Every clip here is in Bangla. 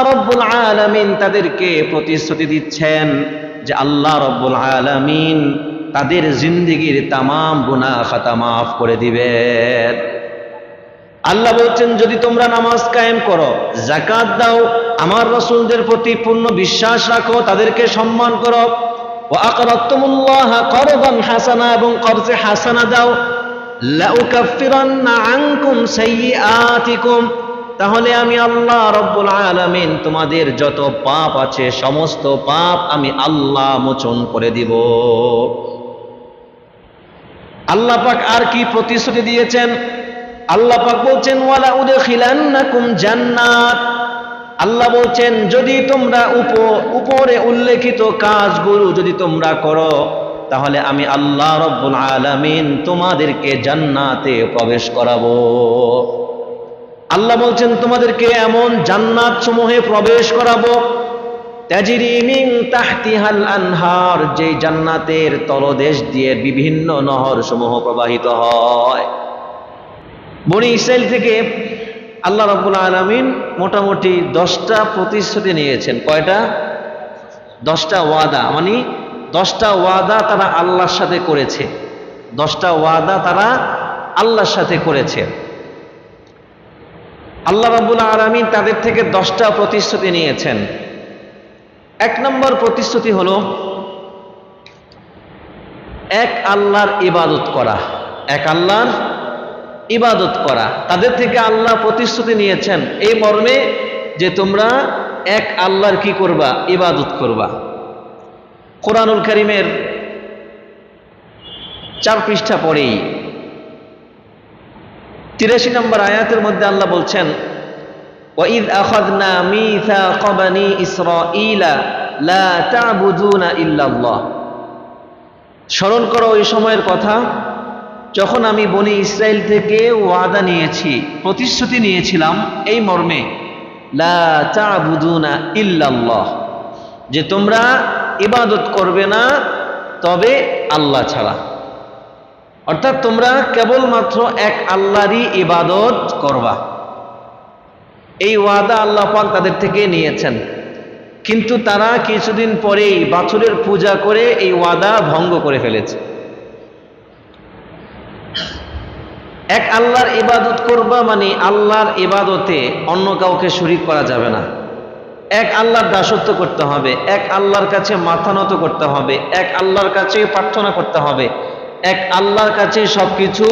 আল্লাহ রব্বুল আলামিন তাদেরকে প্রতিশ্রুতি দিচ্ছেন যে আল্লাহ রব্বুল আলামিন তাদের জিন্দেগির তামাম গুনাহ খাতা মাফ করে দিবেন। আল্লাহ বলছেন, যদি তোমরা নামাজ কায়েম করো, যাকাত দাও, আমার রাসূলদের প্রতি পূর্ণ বিশ্বাস রাখো, তাদেরকে সম্মান করো, ওয়া আকরাতুমুল্লাহ করদান হাসানা, এবং কর্জে হাসানা দাও, লাউকাফিরান্না আনকুম সাইয়্যাতিকুম, তাহলে আমি আল্লাহ রব্বুল আলামিন তোমাদের যত পাপ আছে সমস্ত পাপ আমি আল্লাহ মোচন করে দিব। আল্লাহ পাক আর কি প্রতিশ্রুতি দিয়েছেন? আল্লাহ পাক বলছেন, ওয়ালা উদখিলান্নাকুম জান্নাত। আল্লাহ বলছেন, যদি তোমরা উপরে উল্লেখিত কাজগুলো যদি তোমরা করো, তাহলে আমি আল্লাহ রব্বুল আলামিন তোমাদেরকে জান্নাতে প্রবেশ করাবো। আল্লাহ বলছেন, তোমাদেরকে এমন জান্নাত সমূহে প্রবেশ করাবো, তাজরি মিন তাহতিহাল আনহার, যে জান্নাতের তলদেশ দিয়ে বিভিন্ন নহর সমূহ প্রবাহিত হয়। বনি ইসরাইল থেকে আল্লাহ রাব্বুল আলামিন মোটামুটি 10টা প্রতিশ্রুতি নিয়েছেন। কয়টা? 10টা ওয়াদা, মানে 10টা ওয়াদা তারা আল্লাহর সাথে করেছে। 10টা ওয়াদা তারা আল্লাহর সাথে করেছে। আল্লাহ রাব্বুল আলামিন তাদের থেকে 10টা প্রতিশ্রুতি নিয়েছেন। 1 নম্বর প্রতিশ্রুতি হলো এক আল্লাহর ইবাদত করা। এক আল্লাহর ইবাদত করা। তাদের থেকে আল্লাহ প্রতিশ্রুতি নিয়েছেন এই মর্মে যে তোমরা এক আল্লাহর কি করবা? ইবাদত করবা। কোরআনুল কারীমের 4 পৃষ্ঠা পরেই 83 নম্বর আয়াতের মধ্যে আল্লাহ বলছেন, ওয়াইদ আখাযনা মিসাকা বানি ইসরাঈলা লা তা'বুদুনা ইল্লাল্লাহ। স্মরণ করো ওই সময়ের কথা যখন আমি বনি ইসরাইল থেকে ওয়াদা নিয়েছি, প্রতিশ্রুতি নিয়েছিলাম এই মর্মে, লা তা'বুদুনা ইল্লাল্লাহ, যে তোমরা ইবাদত করবে না তবে আল্লাহ ছাড়া। অর্থাৎ তোমরা কেবলমাত্র এক আল্লাহরই ইবাদত করবা। এই ওয়াদা আল্লাহ পাক তাদের থেকে নিয়েছেন। কিন্তু তারা কিছুদিন পরেই বাছুরের পূজা করে এই ওয়াদা ভঙ্গ করে ফেলেছে। এক আল্লাহর ইবাদত করবা মানে আল্লাহর ইবাদতে অন্য কাউকে শরীক করা যাবে না। এক আল্লাহর দাসত্ব করতে হবে, এক আল্লাহর কাছে মাথা নত করতে হবে, এক আল্লাহর কাছে প্রার্থনা করতে হবে, এক আল্লাহর কাছে সবকিছু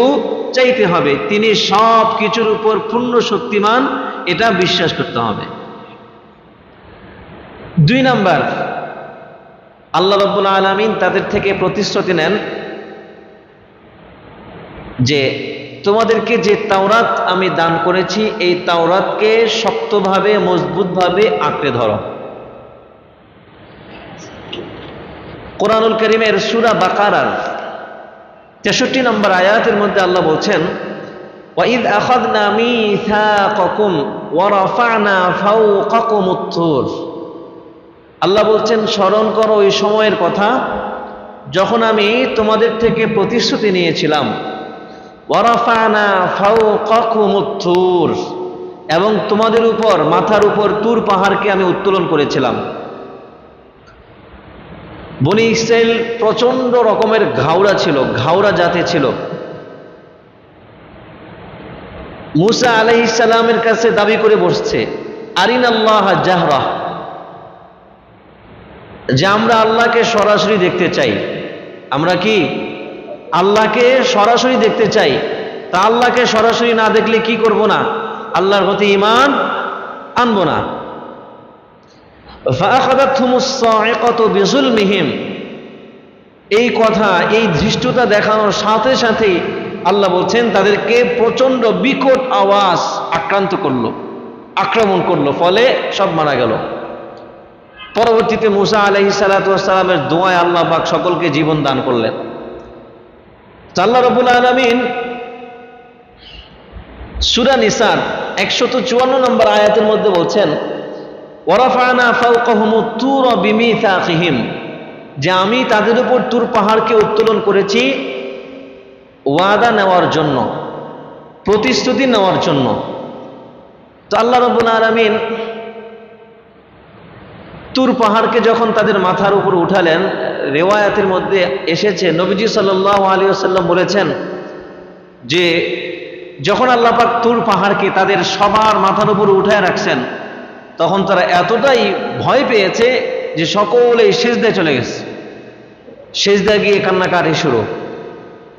চাইতে হবে। তিনি সব কিছুর উপর পূর্ণ শক্তিমান, এটা বিশ্বাস করতে হবে। 2 নাম্বার, আল্লাহ রাব্বুল আলামিন তাদের থেকে প্রতিশ্রুতি নেন যে তোমাদেরকে যে তাওরাত আমি দান করেছি এই তাওরাতকে শক্তভাবে মজবুতভাবে আঁকড়ে ধরো। কোরআনুল কারীমের সূরা বাকারার 63 নম্বর আয়াতের মধ্যে আল্লাহ বলছেন, ওয়াইদ আখাযনা মিসাকাকুম ওয়া রাফা'না ফাওকাকুমুত তুর। আল্লাহ বলছেন, স্মরণ করো ওই সময়ের কথা যখন আমি তোমাদের থেকে প্রতিশ্রুতি নিয়েছিলাম, ওয়া রাফা'না ফাওকাকুমুত তুর, এবং তোমাদের উপর মাথার উপর তুর পাহাড়কে আমি উত্তোলন করেছিলাম। বনি ইসরাইল প্রচন্ড রকমের ঘাওড়া ছিল, ঘাওড়া জাতি ছিল। মুসা আলাইহিস সালামের কাছে দাবি করে বসছে, আরিনাল্লাহ জাহরা, যে আমরা আল্লাহকে সরাসরি দেখতে চাই। আমরা কি আল্লাহকে সরাসরি দেখতে চাই? তা আল্লাহকে সরাসরি না দেখলে কি করব না? আল্লাহর প্রতি ঈমান আনবো না। ফাআখাযাতহুমুস সা'iকাতু বিযুলমিহিম, এই কথা, এই ধৃষ্টতা দেখানোর সাথে সাথেই আল্লাহ বলছেন তাদেরকে প্রচন্ড বিকট আওয়াজ আক্রান্ত করলো, আক্রমণ করলো, ফলে সব মারা গেল। পরবর্তীতে মুসা আলাইহিস সালাতু ওয়াস সালামের দোয়ায় আল্লাহ পাক সকলকে জীবন দান করলেন। আল্লাহ রাব্বুল আলামিন সূরা নিসার 154 নম্বর আয়াতের মধ্যে বলছেন, ওয়ারাফা'না ফাওকাহুমুত তুর বিমিসাকিহিম, যে আমি তাদের উপর তুর পাহাড়কে উত্তোলন করেছি ওয়াদা নেওয়ার জন্য, প্রতিশ্রুতি নেওয়ার জন্য। তো আল্লাহ রাব্বুল আলামিন তুর পাহাড়কে যখন তাদের মাথার উপর উঠালেন, রেওয়ায়াতের মধ্যে এসেছে নবীজি সাল্লাল্লাহু আলাইহি ওয়াসাল্লাম বলেছেন যে যখন আল্লাহ পাক তুর পাহাড়কে তাদের সবার মাথার উপর উঠায় রাখছেন, তখন তারা এতটাই ভয় পেয়েছে যে সকলেই সিজদায় চলে গেছে। সিজদায় গিয়ে কান্নাকাটি শুরু।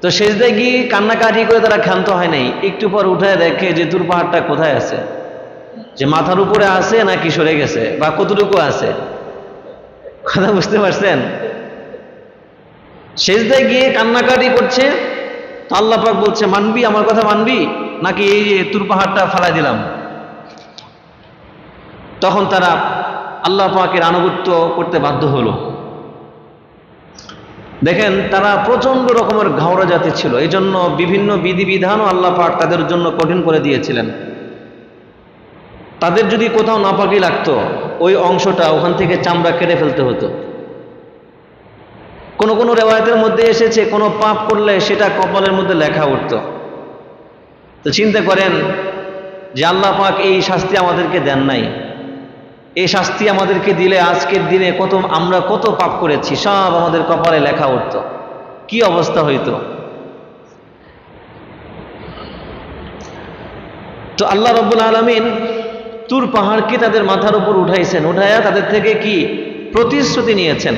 তো সিজদায় গিয়ে কান্নাকাটি করে তারা ক্ষান্ত হয় নাই, একটু পর উঠায় দেখে যে তুর পাহাড়টা কোথায় আছে, যে মাথার উপরে আছে নাকি সরে গেছে বা কতটুকু আছে। কথা বুঝতে পারছেন? সিজদায় গিয়ে কান্নাকাটি করছে, তো আল্লাহ পাক বলছে মানবি, আমার কথা মানবি নাকি এই যে তুর পাহাড়টা ফালাই দিলাম। তখন তারা আল্লাহ পাকের আনুগত্য করতে বাধ্য হলো। দেখেন, তারা প্রচন্ড রকমের ঘাওড়া জাতি ছিল, এই জন্য বিভিন্ন বিধিবিধানও আল্লাহ পাক তাদের জন্য কঠিন করে দিয়েছিলেন। তাদের যদি কোথাও নাপাকি লাগতো, ওই অংশটা ওখান থেকে চামড়া কেটে ফেলতে হতো। কোন কোন রেওয়ায়াতের মধ্যে এসেছে কোন পাপ করলে সেটা কপালের মধ্যে লেখা উঠত। তো চিন্তা করেন যে আল্লাহ পাক এই শাস্তি আমাদেরকে দেন নাই, এই শাস্তি আমাদেরকে দিলে আজকের দিনে আমরা কত পাপ করেছি সব আমাদের কপালে লেখা উঠত, কি অবস্থা হইতো। তো আল্লাহ রাব্বুল আলামিন তুর পাহাড়কে তাদের মাথার উপর উঠাইছেন, উঠাইয়া তাদের থেকে কি প্রতিশ্রুতি নিয়েছেন।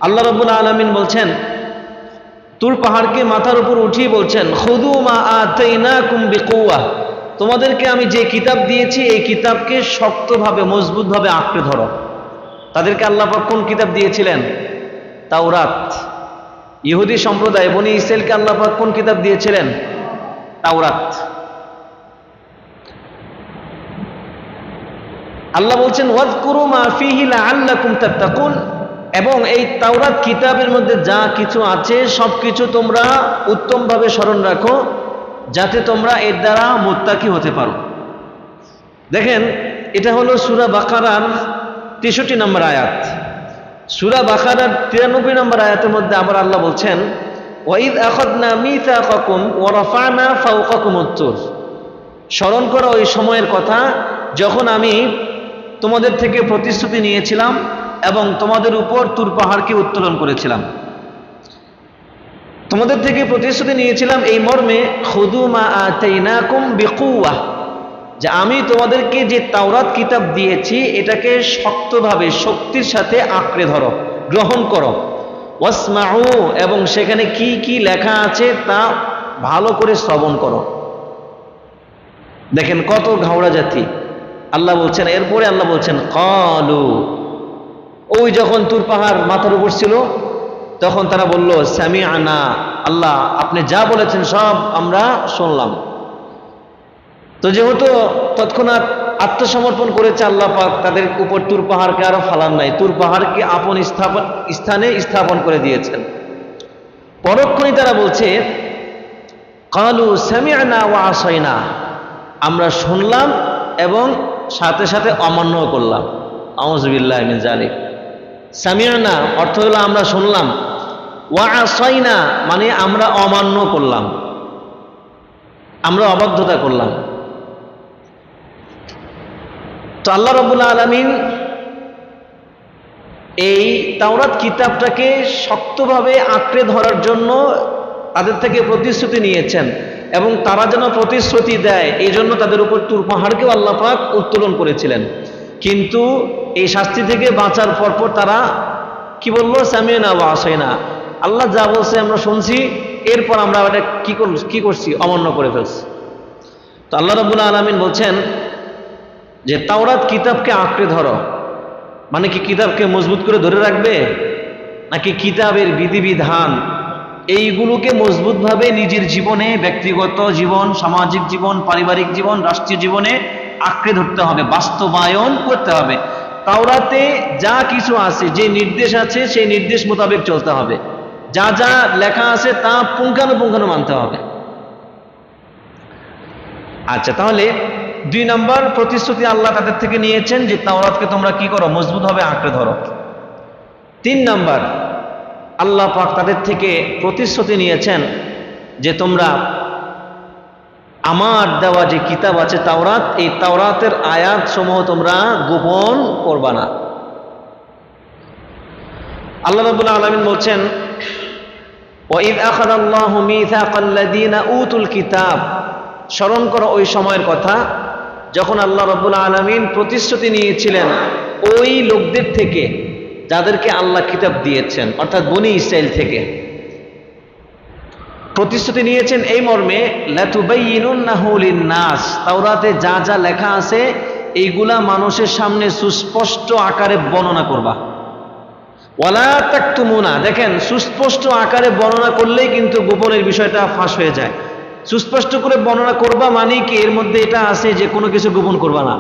আল্লাহ রাব্বুল আলামিন বলছেন, তুর পাহাড়কে মাথার উপর উঠিয়ে বলছেন, খুযু মা আতাইনাকুম বিকুওয়া, তোমাদেরকে আমি যে কিতাব দিয়েছি এই কিতাবকে শক্তভাবে মজবুতভাবে আঁকড়ে ধরো। তাদেরকে আল্লাহ পাক কোন কিতাব দিয়েছিলেন? তাওরাত। ইহুদি সম্প্রদায় বনি ইসরাইলকে আল্লাহ পাক কোন কিতাব দিয়েছিলেন? তাওরাত। আল্লাহ বলছেন ওয়াযকুরু মা ফীহি লাআল্লাকুম তাত্তাকুন, এবং এই তাওরাত কিতাবের মধ্যে যা কিছু আছে সবকিছু তোমরা উত্তমভাবে স্মরণ রাখো, যাতে তোমরা এর দ্বারা মুত্তাকি হতে পারো। দেখেন, এটা হলো সূরা বাকারার 63 নম্বর আয়াত। সূরা বাকারার 93 নম্বর আয়াতের মধ্যে আবার আল্লাহ বলছেন, ওয়াইদ আখাযনা মিসাকাকুম ওয়া রাফা'না ফাওকাকুমুত তুর, স্মরণ করো ওই সময়ের কথা যখন আমি তোমাদের থেকে প্রতিশ্রুতি নিয়েছিলাম এবং তোমাদের উপর তুর পাহাড়কে উত্তোলন করেছিলাম। তোমাদের থেকে প্রতিশ্রুতি নিয়েছিলাম এই মর্মে, খুযু মা আতাইনাকুম বিকুওয়া, যে আমি তোমাদেরকে যে তাওরাত কিতাব দিয়েছি এটাকে শক্তভাবে শক্তির সাথে আঁকড়ে ধরো, গ্রহণ করো। ওয়াসমাউ, এবং সেখানে কি কি লেখা আছে তা ভালো করে শ্রবণ করো। দেখেন কত ঘাওড়া জাতি। আল্লাহ বলছেন, এরপরে আল্লাহ বলছেন ক্বালু, ওই যখন তুর পাহাড় মাথার উপর ছিল তখন তারা বলল সামিআনা, আল্লাহ আপনি যা বলেছেন সব আমরা শুনলাম। তো যেহেতু তৎক্ষণাৎ আত্মসমর্পণ করেছে আল্লাহ পাক, তাদের উপর তুর পাহাড়কে আরো ফালান নাই, তুর পাহাড়কে আপন স্থানে স্থাপন করে দিয়েছেন। পরক্ষণই তারা বলছে ক্বালু সামিআনা ওয়া আসাইনা, আমরা শুনলাম এবং সাথে সাথে অমান্য করলাম। আউযু বিল্লাহি মিন যালিক। সামিআনা অর্থ হলো আমরা শুনলাম, ওয়া আসাইনা মানে আমরা অমান্য করলাম, আমরা অবাধ্যতা করলাম। তো আল্লাহ রাব্বুল আলামিন এই তাওরাত কিতাবটাকে শক্তভাবে আঁকড়ে ধরার জন্য তাদের থেকে প্রতিশ্রুতি নিয়েছেন এবং তারা যেন প্রতিশ্রুতি দেয় এই জন্য তাদের উপর তুর পাহাড়কেও আল্লাহ পাক উত্তোলন করেছিলেন। কিন্তু এই শাস্তি থেকে বাঁচার পরপর তারা কি বললো? সামিআনা ওয়া আসাইনা, আল্লাহ যা বলছে আমরা শুনছি, এরপর আমরা এটা কি করছি? অমান্য করে ফেলছি। তো আল্লাহ রাব্বুল আলামিন বলছেন যে তাওরাত কিতাবকে আঁকড়ে ধরো, মানে কি কিতাবকে মজবুত করে ধরে রাখবে, নাকি কিতাবের বিধিবিধান এইগুলোকে মজবুতভাবে নিজের জীবনে, ব্যক্তিগত জীবন, সামাজিক জীবন, পারিবারিক জীবন, রাষ্ট্রীয় জীবনে আঁকড়ে ধরতে হবে, বাস্তবায়ন করতে হবে। তাওরাতে যা কিছু আছে, যে নির্দেশ আছে সেই নির্দেশ মোতাবেক চলতে হবে, যা যা লেখা আছে তা পুঙ্খানুপুঙ্খানু মানতে হবে। আচ্ছা, তাহলে 2 নম্বর প্রতিশ্রুতি আল্লাহ তাদের থেকে নিয়েছেন যে তাওরাতকে তোমরা কি করো? মজবুত হবে আঁকড়ে ধরো। 3 নম্বর আল্লাহ পাক তাদের থেকে প্রতিশ্রুতি নিয়েছেন যে তোমরা আমার দেওয়া যে কিতাব আছে তাওরাত, এই তাওরাতের আয়াত সমূহ তোমরা গোপন করবা না। আল্লাহ রাব্বুল আলামিন বলছেন, ওয়াইদ আখাযাল্লাহু মিসাকাল্লাযীনা উতুল কিতাব, স্মরণ করো ওই সময়ের কথা যখন আল্লাহ রাব্বুল আলামিন প্রতিশ্রুতি নিয়েছিলেন ওই লোকদের থেকে যাদেরকে আল্লাহ কিতাব দিয়েছেন, অর্থাৎ বনি ইসরাইল থেকে। প্রতিশ্রুতি নিয়েছেন এই মর্মে, লাতুবাইয়িনুন্নাহু লিন-নাস, তাওরাতে যা যা লেখা আছে এইগুলা মানুষের সামনে সুস্পষ্ট আকারে বর্ণনা করবা। ওয়ালা তাকতুমুনা, দেখেন সুস্পষ্ট আকারে বর্ণনা করলেই কিন্তু গোপনের বিষয়টা ফাঁস হয়ে যায়। সুস্পষ্ট করে বর্ণনা করবা মানে কি এর মধ্যে এটা আছে যে কোনো কিছু গোপন করবা না,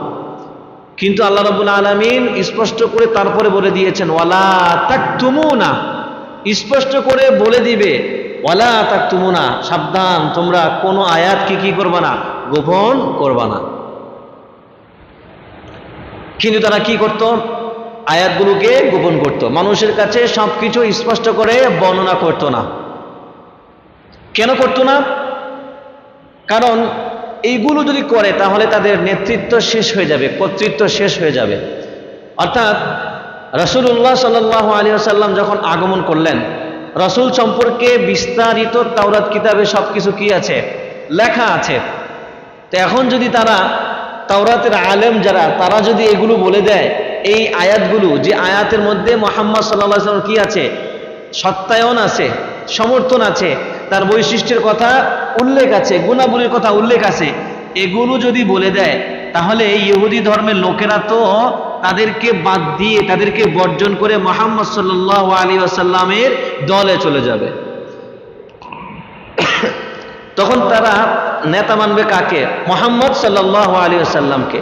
কিন্তু আল্লাহ রাব্বুল আলামিন স্পষ্ট করে তারপরে বলে দিয়েছেন ওয়ালা তাকতুমুনা, স্পষ্ট করে বলে দিবে ওয়ালা তাকতুমুনা, সাবধান তোমরা কোনো আয়াতকে কি করবা না, গোপন করবা না। কিন্তু তারা কি করত, আয়াতগুলোকে গোপন করত, মানুষের কাছে সবকিছু স্পষ্ট করে বর্ণনা করত না। কেন করত না? কারণ এইগুলো যদি করে তাহলে তাদের নেতৃত্ব শেষ হয়ে যাবে, কর্তৃত্ব শেষ হয়ে যাবে। অর্থাৎ রাসূলুল্লাহ সাল্লাল্লাহু আলাইহি ওয়াসাল্লাম যখন আগমন করলেন, রাসূল সম্পর্কে বিস্তারিত তাওরাত কিতাবে সবকিছু কি আছে, লেখা আছে। তো এখন যদি তারা তাওরাতের আলেম যারা, তারা যদি এগুলো বলে দেয়, এই আয়াতগুলো যে আয়াতের মধ্যে মুহাম্মদ সাল্লাল্লাহু আলাইহি ওয়াসাল্লাম কি আছে, সত্যায়ন আছে, সমর্থন আছে, তার বৈশিষ্ট্যের কথা উল্লেখ আছে, গুণাবলীর কথা উল্লেখ আছে, এগুলো যদি বলে দেয় তাহলে এই ইহুদি ধর্মের লোকেরা তো তাদেরকে বাদ দিয়ে, তাদেরকে বর্জন করে মুহাম্মদ সাল্লাল্লাহু আলাইহি ওয়াসাল্লামের দলে চলে যাবে। তখন তারা নেতা মানবে কাকে? মুহাম্মদ সাল্লাল্লাহু আলাইহি ওয়াসাল্লামকে,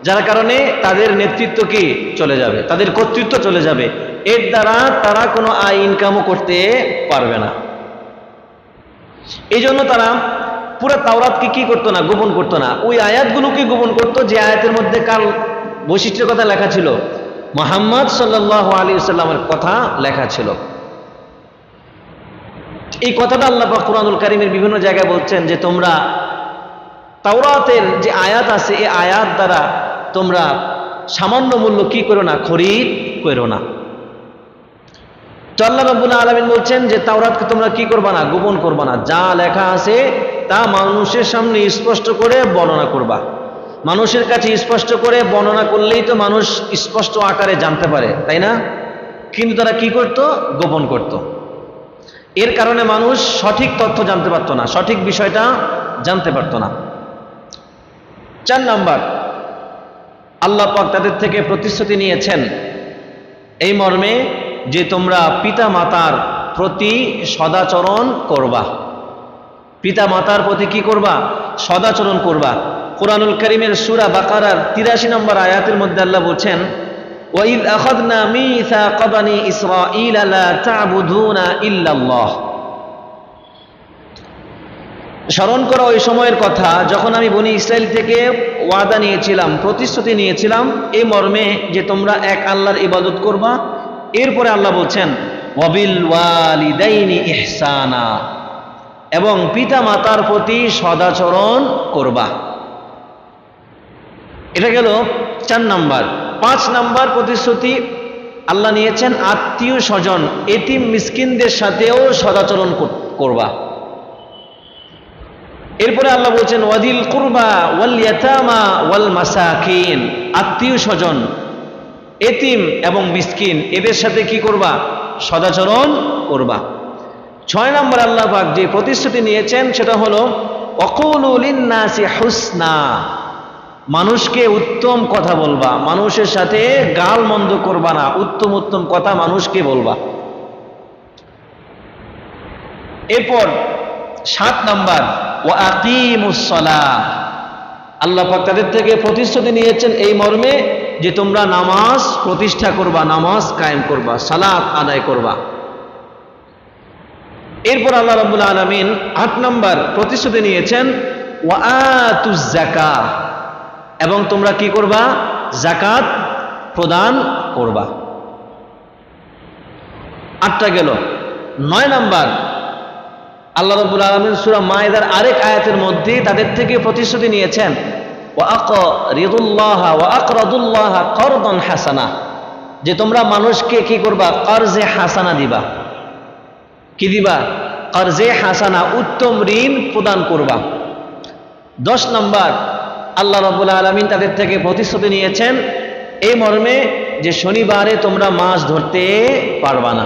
যার কারণে তাদের নেতৃত্ব কি চলে যাবে, তাদের কর্তৃত্ব চলে যাবে। এর দ্বারা তারা কোনো আয় ইনকামও করতে পারবে না। এই জন্য তারা পুরো তাওরাতকে কি করতো না, গোপন করতো না, ওই আয়াতগুলোকে গোপন করতো যে আয়াতের মধ্যে কার বৈশিষ্ট্যের কথা লেখা ছিল, মুহাম্মদ সাল্লাল্লাহু আলাইহি ওয়াসাল্লামের কথা লেখা ছিল। এই কথাটা আল্লাহ পাক কুরআনুল কারীমের বিভিন্ন জায়গায় বলছেন যে তোমরা তাওরাতের যে আয়াত আছে এই আয়াত দ্বারা তোমরা সামান্য মূল্য কি করো না, খরিদ করো না। তো আল্লাহ রাব্বুল আলামিন বলছেন যে তাওরাতকে তোমরা কি করবা না, গোপন করবা না, যা লেখা আছে তা মানুষের সামনে স্পষ্ট করে বর্ণনা করবা। মানুষের কাছে স্পষ্ট করে বর্ণনা করলেই তো মানুষ স্পষ্ট আকারে জানতে পারে, তাই না? কিন্তু তারা কি করত, গোপন করত। এর কারণে মানুষ সঠিক তথ্য জানতে পারত না, সঠিক বিষয়টা জানতে পারত না। 4 নাম্বার, আল্লাহ পাক তাদের থেকে প্রতিশ্রুতি নিয়েছেন এই মর্মে যে তোমরা পিতা মাতার প্রতি সদাচরণ করবা। পিতা মাতার প্রতি কি করবা, সদাচরণ করবা। কুরআনুল কারীমের সূরা বাকারার 83 নম্বর আয়াতের মধ্যে আল্লাহ বলছেন, ওয়াইদ আখাযনা মিসাকা বানি ইসরাঈল লা তা'বুদুনা ইল্লাল্লাহ, স্মরণ করো ওই সময়ের কথা যখন আমি বনি ইসরাইল থেকে ওয়াদা নিয়েছিলাম, প্রতিশ্রুতি নিয়েছিলাম এই মর্মে যে তোমরা এক আল্লাহর ইবাদত করবা। এরপরে আল্লাহ বলছেন ওয়াবিল ওয়ালিদাইনি ইহসানা, এবং পিতা মাতার প্রতি সদাচরণ করবা। এটা গেল 4 নাম্বার। 5 নাম্বার প্রতিশ্রুতি আল্লাহ নিয়েছেন আত্মীয় স্বজন, এতিম মিসকিনদের সাথেও সদাচরণ করবা। এরপরে আল্লাহ বলছেন ওয়াদিল কুরবা ওয়াল ইয়াতামা ওয়াল মাসাকিন, আত্মীয় স্বজন, এতিম এবং মিসকিন এদের সাথে কি করবা, সদাচরণ করবা। 6 নম্বর আল্লাহ পাক যে প্রতিশ্রুতি নিয়েছেন সেটা হলো ওয়াকুলু লিন-নাসি হুসনা, মানুষকে উত্তম কথা বলবা, মানুষের সাথে গাল মন্দ করবা না, উত্তম উত্তম কথা মানুষকে বলবা। এরপর 7 নাম্বার ওয়া আকিমুস সালাহ, আল্লাহ পাক তাদের থেকে প্রতিশ্রুতি নিয়েছেন এই মর্মে যে তোমরা নামাজ প্রতিষ্ঠা করবা, নামাজ কায়েম করবা, সালাত আদায় করবা। এরপর আল্লাহ রাব্বুল আলামিন 8 নাম্বার প্রতিশ্রুতি নিয়েছেন ওয়া আতুজ যাকাত, এবং তোমরা কি করবা, যাকাত প্রদান করবা। 8টা গেল। 9 নাম্বার আল্লাহ রাব্বুল আলামিন সূরা মায়েদার আরেক আয়াতের মধ্যে তাদের থেকে প্রতিশ্রুতি নিয়েছেন ওয়া আকরিদুল্লাহ ওয়া আকরাদুল্লাহ করদান হাসানা, যে তোমরা মানুষকে কি করবা, কর্জে হাসানা দিবা। কি দিবা? কর্জে হাসানা, উত্তম ঋণ প্রদান করবা। 10 নম্বর, আল্লাহ রাব্বুল আলামিন তাদের থেকে প্রতিশ্রুতি নিয়েছেন এই মর্মে যে শনিবারে তোমরা মাছ ধরতে পারবা না।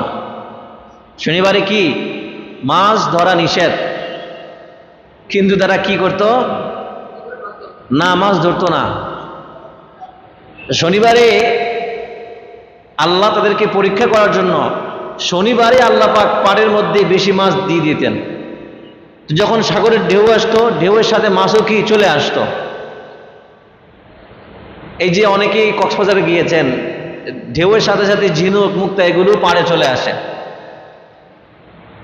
শনিবারে কি মাছ ধরা নিষেধ, কিন্তু তারা কি করত না, মাছ ধরতো না। শনিবারে আল্লাহ তাদেরকে পরীক্ষা করার জন্য শনিবারে আল্লাহ পাক পাড়ের মধ্যে বেশি মাছ দিয়ে দিতেন। যখন সাগরের ঢেউ আসতো, ঢেউয়ের সাথে মাছও কি চলে আসতো। এই যে অনেকেই কক্সবাজারে গিয়েছেন, ঢেউয়ের সাথে সাথে ঝিনুক মুক্তা এগুলো পাড়ে চলে আসে।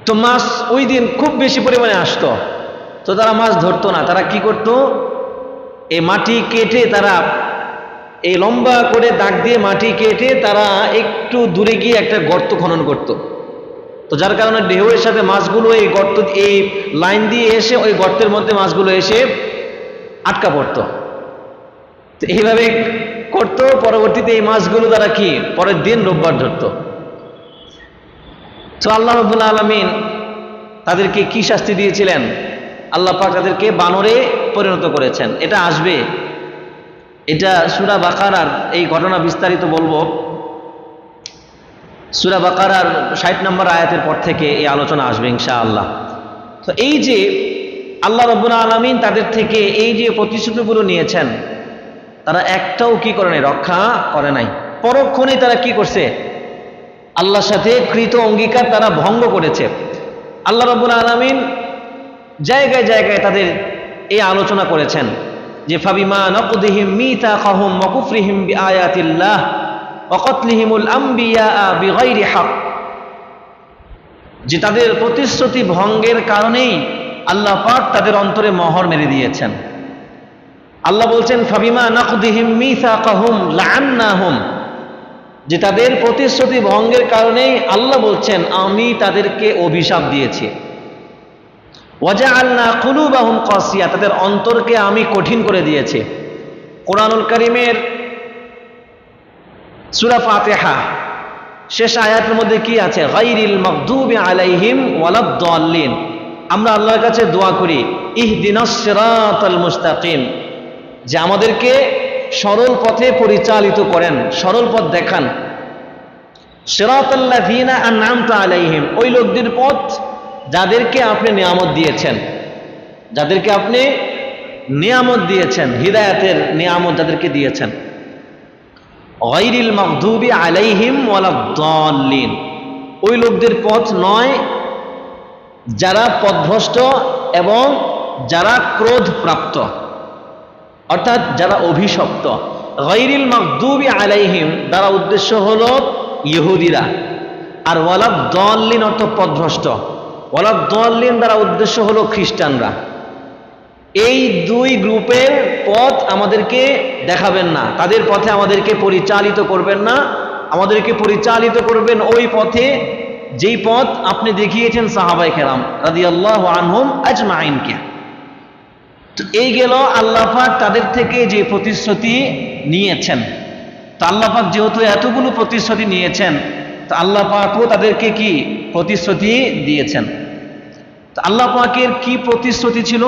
তো মাছ ওই দিন খুব বেশি পরিমাণে আসতো, তো তারা মাছ ধরতো না। তারা কি করত, এই মাটি কেটে, তারা এই লম্বা করে দাগ দিয়ে মাটি কেটে তারা একটু দূরে গিয়ে একটা গর্ত খনন করত। তো যার কারণে ঢেউয়ের সাথে মাছগুলো এই গর্ত, এই লাইন দিয়ে এসে ওই গর্তের মধ্যে মাছগুলো এসে আটকা পড়তো। তো এইভাবে করতো। পরবর্তীতে এই মাছগুলো তারা কি পরের দিন রোববার ধরতো। তো আল্লাহ রাব্বুল আলামিন তাদেরকে কি শাস্তি দিয়েছিলেন? আল্লাহ পাক তাদেরকে বানরে পরিণত করেছেন। এটা আসবে, এটা সূরা বাকারার এই ঘটনা বিস্তারিত বলবো। সূরা বাকারার 60 নম্বর আয়াতের পর থেকে এই আলোচনা আসবে ইনশাআল্লাহ। তো এই যে আল্লাহ রাব্বুল আলামিন তাদের থেকে এই যে প্রতিশ্রুতিগুলো নিয়েছেন, তারা একটাও কি করে নাই, রক্ষা করে নাই। পরক্ষণেই তারা কি করছে, আল্লাহর সাথে কৃত অঙ্গীকার তারা ভঙ্গ করেছে। আল্লাহ রাব্বুল আলামিন জায়গায় জায়গায় তাদের এই আলোচনা করেছেন যে ফাবিমা নাকদিহিম মিতাকাহুম ওয়া কুফরিহিম বিআয়াতিল্লাহ ওয়া কতলিহিমুল আমবিয়া বিগাইরি হক, যে তাদের প্রতিশ্রুতি ভঙ্গের কারণেই আল্লাহ পাক তাদের অন্তরে মোহর মেরে দিয়েছেন। আল্লাহ বলছেন ফাবিমা নাকদিহিম মিতাকাহুম লাআন্নাহুম, যে তাদের প্রতিশ্রুতি ভঙ্গের কারণেই আল্লাহ বলছেন আমি তাদেরকে অভিশাপ দিয়েছি। ওয়াজআলনা কুলুবাহুম কাসিয়া, তাদের অন্তরকে আমি কঠিন করে দিয়েছি। কোরআনুল কারীমের সূরা ফাতিহা শেষ আয়াতের মধ্যে কি আছে? গায়রিল মাগদুবি আলাইহিম ওয়ালাদ-দাল্লিন। আমরা আল্লাহর কাছে দোয়া করি ইহদিনাস সিরাতাল মুস্তাকিম, যে আমাদেরকে সরল পথে পরিচালিত করেন, সরল পথ দেখান। সিরাতাল্লাযীনা আন'আমতা আলাইহিম, ওই লোকদের পথ যাদেরকে আপনি নিয়ামত দিয়েছেন, যাদেরকে আপনি নিয়ামত দিয়েছেন, হিদায়াতের নিয়ামত যাদেরকে দিয়েছেন। গায়রিল মাগদুবি আলাইহিম ওয়ালাদ-দাল্লিন, ওই লোকদের পথ নয় যারা পথভ্রষ্ট এবং যারা ক্রোধ প্রাপ্ত, অর্থাৎ যারা অভিশপ্ত। গায়রিল মাগদুবি আলাইহিম দ্বারা উদ্দেশ্য হলো ইহুদিরা, আর ওয়ালাদ-দাল্লিন অর্থ পথভ্রষ্ট। ওয়ালাদ-দাল্লিন দ্বারা উদ্দেশ্য হলো খ্রিস্টানরা। এই দুই গ্রুপের পথ আমাদেরকে দেখাবেন না, তাদের পথে আমাদেরকে পরিচালিত করবেন না। আমাদেরকে পরিচালিত করবেন ওই পথে যেই পথ আপনি দেখিয়েছেন সাহাবায়ে কেরাম রাদিয়াল্লাহু আনহুম আজমাইনকে। তো এই গেল আল্লাহ পাক তাদের থেকে যে প্রতিশ্রুতি নিয়েছেন। তো আল্লাহ পাক যেহেতু এতগুলো প্রতিশ্রুতি নিয়েছেন, তো আল্লাহ পাকও তাদেরকে কি প্রতিশ্রুতি দিয়েছেন। তো আল্লাহ পাকের কি প্রতিশ্রুতি ছিল?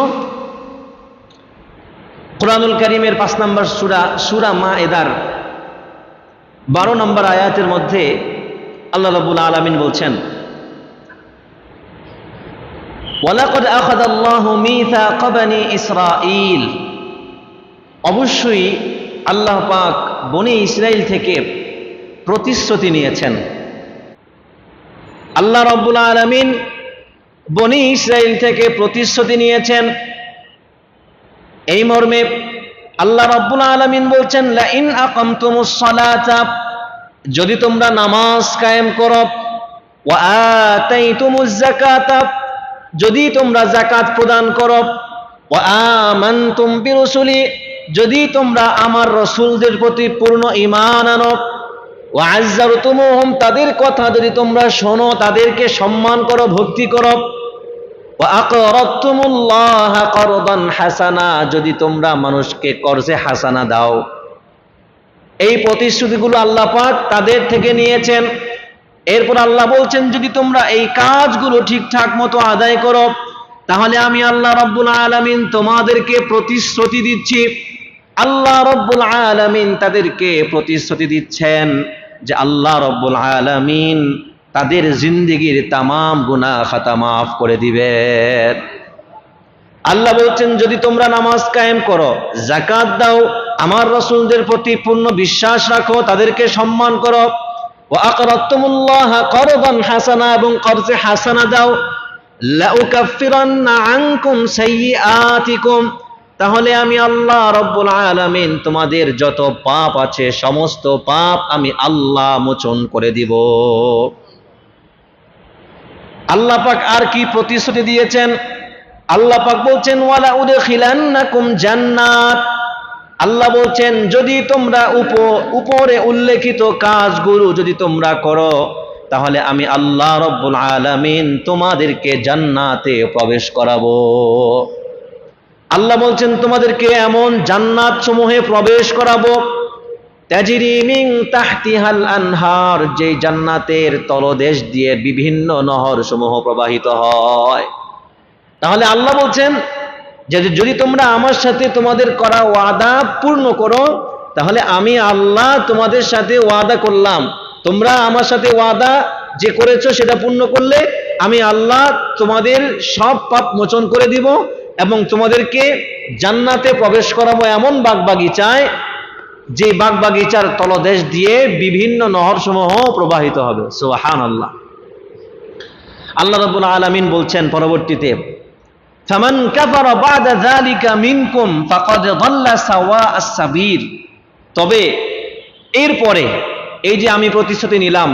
কোরআনুল কারীমের 5 নম্বর সূরা মায়েদার 12 নম্বর আয়াতের মধ্যে আল্লাহ রাব্বুল আলামিন বলছেন ওয়ালাকাদ আখাযাল্লাহু মিসাকা বনি ইসরাঈল, অবশ্যই আল্লাহ পাক বনি ইসরাইল থেকে প্রতিশ্রুতি নিয়েছেন। আল্লাহ রাব্বুল আলামিন বনি ইসরাইল থেকে প্রতিশ্রুতি নিয়েছেন। এই মর্মে আল্লাহ রাব্বুল আলামিন বলছেন লা ইন আকামতুমুস সালাতা, যদি তোমরা নামাজ কায়েম করো, ওয়া আতাইতুমুজ যাকাতা, যদি তোমরা যাকাত প্রদান করো, ওয়া আমানতুম বিরুসুলি, যদি তোমরা আমার রাসূলদের প্রতি পূর্ণ ঈমান আনো, ওয়া আযযারতুমুহুম, তাদের কথা যদি তোমরা শোনো, তাদেরকে সম্মান করো, ভক্তি করো, ওয়া আকরাদতুমুল্লাহা করদান হাসানা, যদি তোমরা মানুষকে কর্জে হাসানা দাও, এই প্রতিশ্রুতিগুলো আল্লাহ পাক তাদের থেকে নিয়েছেন। এরপর আল্লাহ বলছেন, যদি তোমরা এই কাজগুলো ঠিকঠাক মতো আদায় করো, তাহলে আমি আল্লাহ রাব্বুল আলামিন তোমাদেরকে প্রতিশ্রুতি দিচ্ছি। আল্লাহ রাব্বুল আলামিন তাদেরকে প্রতিশ্রুতি দিচ্ছেন যে আল্লাহ রাব্বুল আলামিন তাদের জিন্দেগির তামাম গুনাহ খাতা মাফ করে দিবেন। আল্লাহ বলছেন, যদি তোমরা নামাজ কায়েম করো, যাকাত দাও, আমার রাসূলদের প্রতি পূর্ণ বিশ্বাস রাখো, তাদেরকে সম্মান করো, ওয়া আকরাতুমুল্লাহ করদান হাসানা, এবং কর্জে হাসানা দাও, লাউকাফিরান্না আনকুম সাইয়্যাতিকুম, তাহলে আমি আল্লাহ রাব্বুল আলামিন তোমাদের যত পাপ আছে সমস্ত পাপ আমি আল্লাহ মোচন করে দিব। আল্লাহ পাক আর কি প্রতিশ্রুতি দিয়েছেন? আল্লাহ পাক বলছেন, ওয়ালা উদখিলান্নাকুম জান্নাত। আল্লাহ বলছেন, যদি তোমরা উপরে উল্লেখিত কাজগুলো যদি তোমরা করো, তাহলে আমি আল্লাহ রাব্বুল আলামিন তোমাদেরকে জান্নাতে প্রবেশ করাবো। আল্লাহ বলছেন, তোমাদেরকে এমন জান্নাত সমূহে প্রবেশ করাবো, তাজরি মিন তাহতিহাল আনহার, যে জান্নাতের তলদেশ দিয়ে বিভিন্ন নহর সমূহ প্রবাহিত হয়। তাহলে আল্লাহ বলছেন যে যদি তোমরা আমার সাথে তোমাদের করা ওয়াদা পূর্ণ করো, তাহলে আমি আল্লাহ তোমাদের সাথে ওয়াদা করলাম, তোমরা আমার সাথে ওয়াদা যে করেছো সেটা পূর্ণ করলে আমি আল্লাহ তোমাদের সব পাপ মোচন করে দিব এবং তোমাদেরকে জান্নাতে প্রবেশ করাবো এমন বাগবাগিচায়, যে বাগবাগিচার তলদেশ দিয়ে বিভিন্ন নহর সমূহ প্রবাহিত হবে। সুবহানাল্লাহ। আল্লাহ রাব্বুল আলামিন বলছেন পরবর্তীতে, ফামান কাফারা বাদা যালিকা মিনকুম ফাকাদ যাল্লা সাওয়াআস সাবিল, তবে এরপরে এই যে আমি প্রতিশ্রুতি নিলাম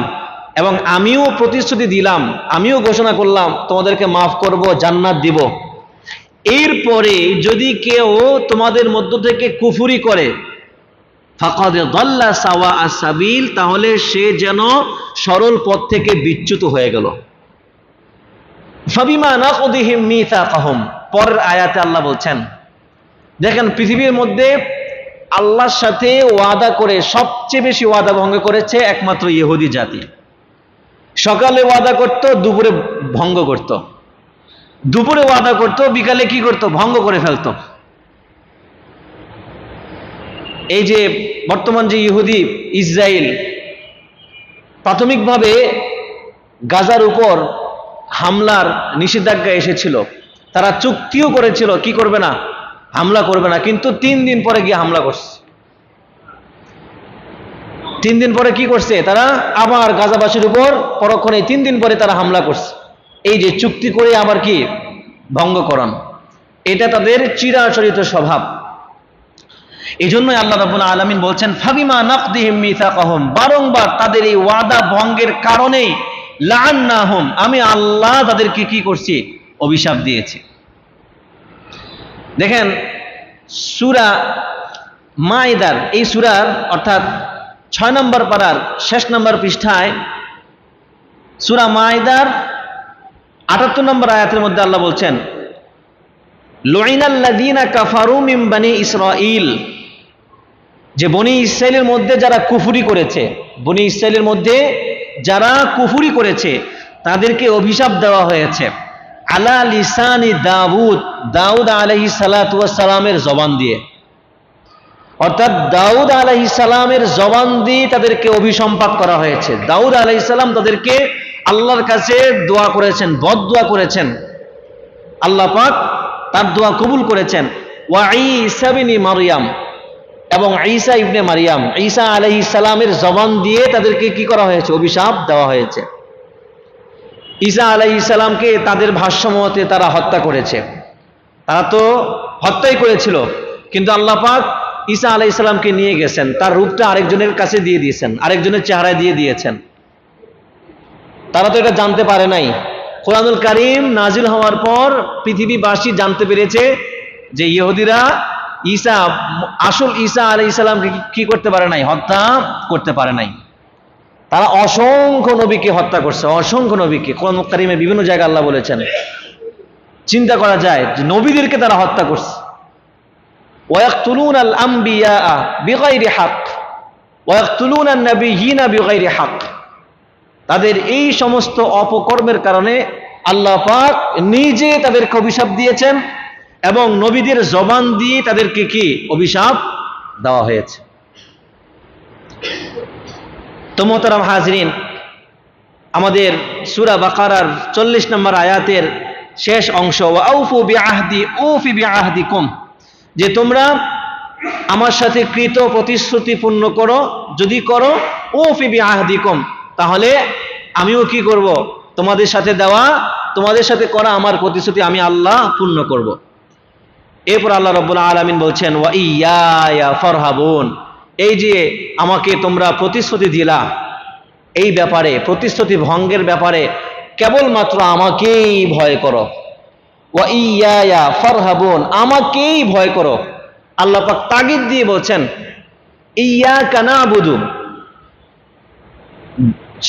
এবং আমিও প্রতিশ্রুতি দিলাম, আমিও ঘোষণা করলাম তোমাদেরকে মাফ করব, জান্নাত দিব, এরপরে যদি কেউ তোমাদের মধ্য থেকে কুফরি করে, ফাকাদ যাল্লা সাওয়াআস সাবিল, তাহলে সে যেন সরল পথ থেকে বিচ্যুত হয়ে গেল। ফাবিমা নাকদিহিম মিসাকাহুম, পরের আয়াতে আল্লাহ বলছেন, দেখেন পৃথিবীর মধ্যে আল্লাহর সাথে ওয়াদা করে সবচেয়ে বেশি ওয়াদা ভঙ্গ করেছে একমাত্র ইহুদি জাতি। সকালে ওয়াদা করত, দুপুরে ভঙ্গ করত, দুপুরে ওয়াদা করত, বিকালে কি করত? ভঙ্গ করে ফেলত। এই যে বর্তমান যে ইহুদি ইসরায়েল, প্রাথমিকভাবে গাজার উপর হামলার নিষেধাজ্ঞা এসেছিল, তারা চুক্তিও করেছিল কি করবে না, হামলা করবে না, কিন্তু 3 দিন পরে গিয়ে হামলা করছে। 3 দিন পরে কি করছে? তারা আবার গাজাবাসীর উপর পরক্ষণে 3 দিন পরে তারা হামলা করছে। এই যে চুক্তি করে আবার কি ভঙ্গকরণ, এটা তাদের চিরাচরিত স্বভাব। এই জন্যই আল্লাহ রাব্বুল আলামিন বলছেন, ফাবিমা নাকদিহিম মিসাকাহুম, বারংবার তাদের এই ওয়াদা ভঙ্গের কারণেই লাআন্নাহুম, আমি আল্লাহ তাদেরকে কি করছি? অভিশাপ দিয়েছি। দেখেন সূরা মাইদার, এই সূরার অর্থাৎ 6 নম্বর পারার শেষ নম্বর পৃষ্ঠায় সূরা মাইদার 78 নম্বর আয়াতের মধ্যে আল্লাহ বলছেন, লুইনাল্লাযীনা কাফারু মিন বনি ইসরাঈল, যে বনি ইসরাইলের মধ্যে যারা কুফরি করেছে, বনি ইসরাইলের মধ্যে যারা কুফরি করেছে তাদেরকে অভিশাপ দেওয়া হয়েছে আলা লিসানি দাউদ, দাউদ আলাইহিস সালাতু ওয়াস সালামের জবান দিয়ে, অর্থাৎ দাউদ আলাইহিস সালামের জবান দিয়ে তাদেরকে অভিসম্পাত করা হয়েছে। দাউদ আলাইহিস সালাম তাদেরকে আল্লাহর কাছে দোয়া করেছেন, বদদোয়া করেছেন, আল্লাহ পাক তার দোয়া কবুল করেছেন। ওয়া ঈসা ইবনে মারইয়াম, এবং ঈসা ইবনে মারইয়াম, ঈসা আলাইহিস সালামের জবান দিয়ে তাদেরকে কি করা হয়েছে? অভিশাপ দেওয়া হয়েছে। ঈসা আলাইহিস সালামকে তাদের ভাষ্য মতে তারা হত্যা করেছে, তারা তো হত্যাই করেছিল, কিন্তু আল্লাহ পাক ঈসা আলাইহিস সালামকে নিয়ে গেছেন, তার রূপটা আরেকজনের কাছে দিয়ে দিয়েছেন, আরেকজনের চেহারায় দিয়ে দিয়েছেন। তারা তো এটা জানতে পারে নাই। কোরআনুল কারীম নাজিল হওয়ার পর পৃথিবীবাসী জানতে পেরেছে যে ইহুদিরা ঈসা, আসল ঈসা আলাইহিস সালামকে কি করতে পারে নাই? হত্যা করতে পারে নাই। তারা অসংখ্য নবীকে হত্যা করছে, অসংখ্য নবীকে। কোরআন কারীমে বিভিন্ন জায়গায় আল্লাহ বলেছেন, চিন্তা করা যায় যে নবীদেরকে তারা হত্যা করছে। ওয়ায়াকতুলুনাল আমবিয়া বিগাইরি হক, ওয়া ইয়াকতুলুনা আন-নাবিয়্যিনা বিগাইরি হক। তাদের এই সমস্ত অপকর্মের কারণে আল্লাহ পাক নিজে তাদেরকে অভিশাপ দিয়েছেন এবং নবীদের জবান দিয়ে তাদেরকে কি অভিশাপ দেওয়া হয়েছে। তো মোহতারাম হাজরিন, আমাদের সূরা বাকারার 40 নম্বর আয়াতের শেষ অংশ, ওয়া আউফু বিআহদি উফি বিআহদিকুম, যে তোমরা আমার সাথে কৃত প্রতিশ্রুতি পূর্ণ করো, যদি করো উফি বিআহদিকুম, তাহলে আমিও কি করব, তোমাদের সাথে দেওয়া, তোমাদের সাথে করা আমার প্রতিশ্রুতি আমি আল্লাহ পূর্ণ করব। এরপর আল্লাহ রাব্বুল আলামিন বলছেন, ওয়া ইয়্যায়া ফারহাবুন, এই যে আমাকে তোমরা প্রতিশ্রুতি দিলা, এই ব্যাপারে প্রতিশ্রুতি ভঙ্গের ব্যাপারে কেবলমাত্র আমাকেই ভয় করো। ওয়া ইয়্যায়া ফারহাবুন, আমাকেই ভয় করো। আল্লাহ পাক তাগিদ দিয়ে বলছেন ইয়্যাকা না'বুদু,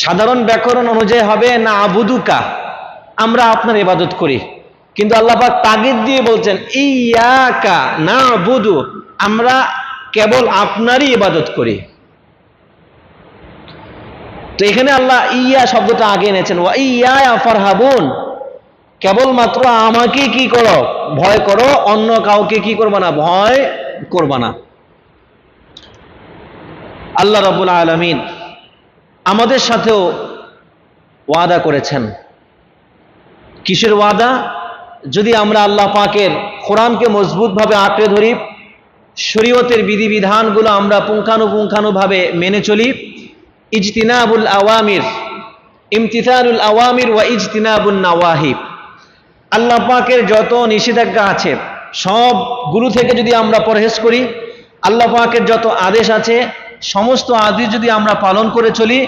সাধারণ ব্যাকরণ অনুযায়ী হবে না আবুদুকা, আমরা আপনার ইবাদত করি, কিন্তু আল্লাহ পাক তাগিদ দিয়ে বলছেন ইয়্যাকা না'বুদু, আমরা কেবল আপনারই ইবাদত করি। তো এখানে আল্লাহ ইয়া শব্দটা আগে এনেছেন, ওয়া ইয়্যায়া ফারহাবুন, কেবলমাত্র আমাকে কি করো, ভয় করো, অন্য কাউকে কি করবা না, ভয় করবা না। আল্লাহ রাব্বুল আলামিন আমাদের সাথেও ওয়াদা করেছেন। কিসের ওয়াদা? যদি আমরা আল্লাহ পাকের কোরআনকে মজবুতভাবে আঁকড়ে ধরি, শরীয়তের বিধিবিধানগুলো আমরা পুঙ্খানুপুঙ্খানুভাবে মেনে চলি, ইজতিনাবুল আওয়ামির, ইমতিসালুল আওয়ামির ওয়া ইজতিনাবুন নাওয়াহি, আল্লাহ পাকের যত নিষেধাজ্ঞা আছে সবগুলো থেকে যদি আমরা পরহেজ করি, আল্লাহ পাকের যত আদেশ আছে সমস্ত আদেশ যদি আমরা পালন করে চলি,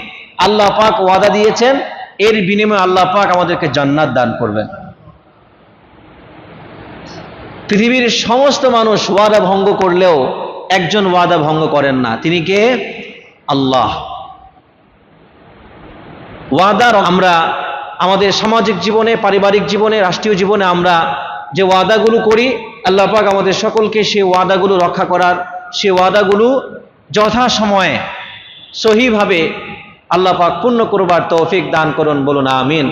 আল্লাহ পাক ওয়াদা দিয়েছেন এর বিনিময়ে আল্লাহ পাক আমাদেরকে জান্নাত দান করবেন। পৃথিবীর সমস্ত মানুষ ওয়াদা ভঙ্গ করলেও একজন ওয়াদা ভঙ্গ করেন না, তিনি কে? আল্লাহ। ওয়াদার আমরা আমাদের সামাজিক জীবনে, পারিবারিক জীবনে, রাষ্ট্রীয় জীবনে আমরা যে ওয়াদাগুলো করি, আল্লাহ পাক আমাদের সকলকে সেই ওয়াদাগুলো রক্ষা করার, সেই ওয়াদাগুলো যথাসময়ে সহিভাবে আল্লাহ পাক পূর্ণ করবার তৌফিক দান করুন, বলুন আমিন।